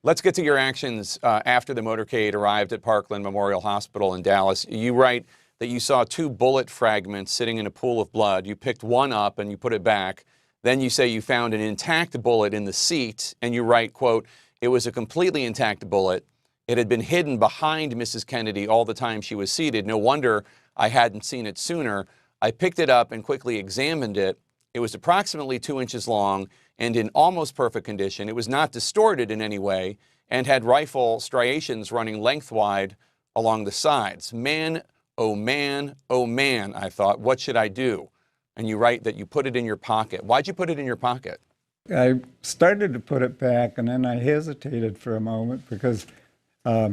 Let's get to your actions after the motorcade arrived at Parkland Memorial Hospital in Dallas. You write that you saw 2 bullet fragments sitting in a pool of blood. You picked one up and you put it back. Then you say you found an intact bullet in the seat, and you write, quote, "It was a completely intact bullet. It had been hidden behind Mrs. Kennedy all the time she was seated. No wonder I hadn't seen it sooner. I picked it up and quickly examined it. It was approximately 2 inches long and in almost perfect condition. It was not distorted in any way and had rifle striations running lengthwise along the sides. Man, oh man, oh man, I thought, what should I do?" And you write that you put it in your pocket. Why'd you put it in your pocket? I started to put it back, and then I hesitated for a moment because I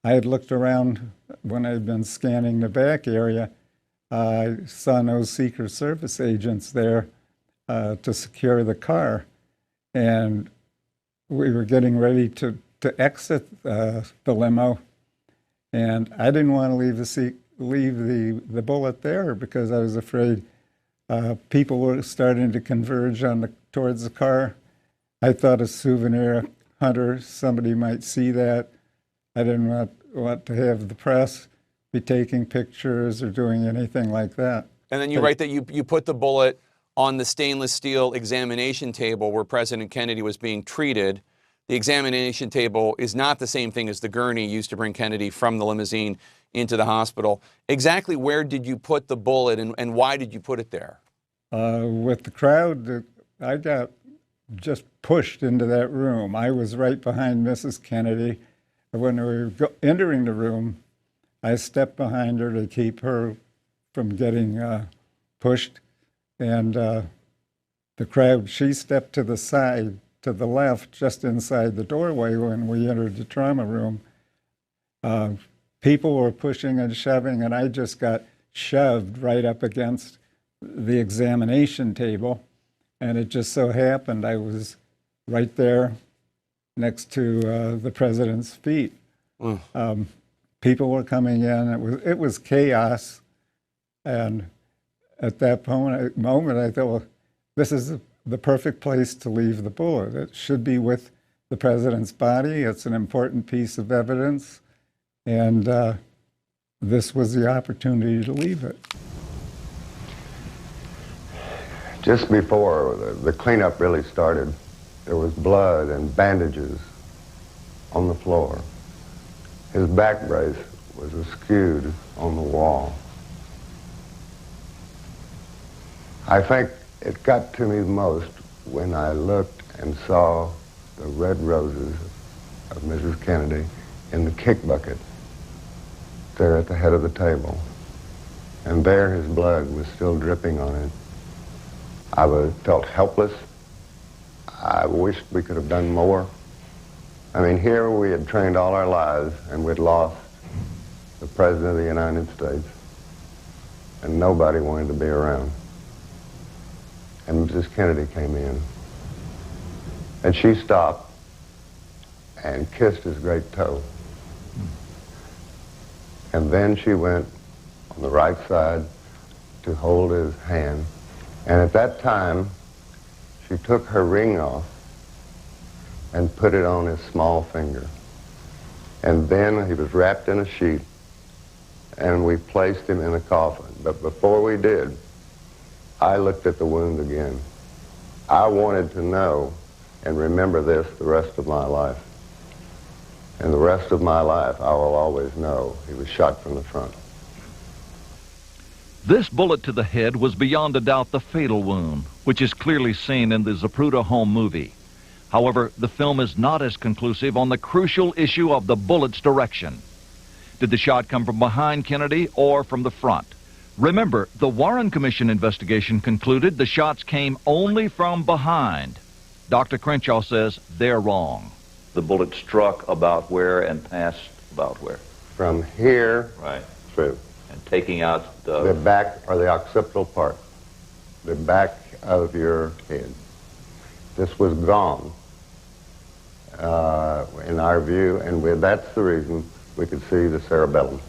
had looked around when I'd been scanning the back area. I saw no Secret Service agents there to secure the car, and we were getting ready to exit the limo, and I didn't want to leave the bullet there because I was afraid people were starting to converge towards the car. I thought a souvenir hunter, somebody might see that. I didn't want to have the press be taking pictures or doing anything like that. And then you write that you put the bullet on the stainless steel examination table where President Kennedy was being treated. The examination table is not the same thing as the gurney used to bring Kennedy from the limousine into the hospital. Exactly where did you put the bullet, and why did you put it there? With the crowd, I got just pushed into that room. I was right behind Mrs. Kennedy. When we were entering the room, I stepped behind her to keep her from getting pushed. And the crowd, she stepped to the side, to the left, just inside the doorway when we entered the trauma room. People were pushing and shoving, and I just got shoved right up against the examination table. And it just so happened I was right there next to the president's feet. People were coming in. It was chaos. And at that moment, I thought, well, this is the perfect place to leave the bullet. It should be with the president's body. It's an important piece of evidence. And this was the opportunity to leave it. Just before the cleanup really started, there was blood and bandages on the floor. His back brace was askewed on the wall. I think it got to me most when I looked and saw the red roses of Mrs. Kennedy in the kick bucket there at the head of the table. And there his blood was still dripping on it. I felt helpless. I wished we could have done more. I mean, here we had trained all our lives, and we'd lost the President of the United States, and nobody wanted to be around. And Mrs. Kennedy came in, and she stopped and kissed his great toe. And then she went on the right side to hold his hand. And at that time, she took her ring off and put it on his small finger. And then he was wrapped in a sheet, and we placed him in a coffin. But before we did, I looked at the wound again. I wanted to know and remember this the rest of my life. And the rest of my life, I will always know he was shot from the front. This bullet to the head was beyond a doubt the fatal wound, which is clearly seen in the Zapruder home movie. However, the film is not as conclusive on the crucial issue of the bullet's direction. Did the shot come from behind Kennedy or from the front? Remember, the Warren Commission investigation concluded the shots came only from behind. Dr. Crenshaw says they're wrong. The bullet struck about where and passed about where? From here Right. through. And taking out The back, or the occipital part, the back of your head. This was gone, in our view, and that's the reason we could see the cerebellum.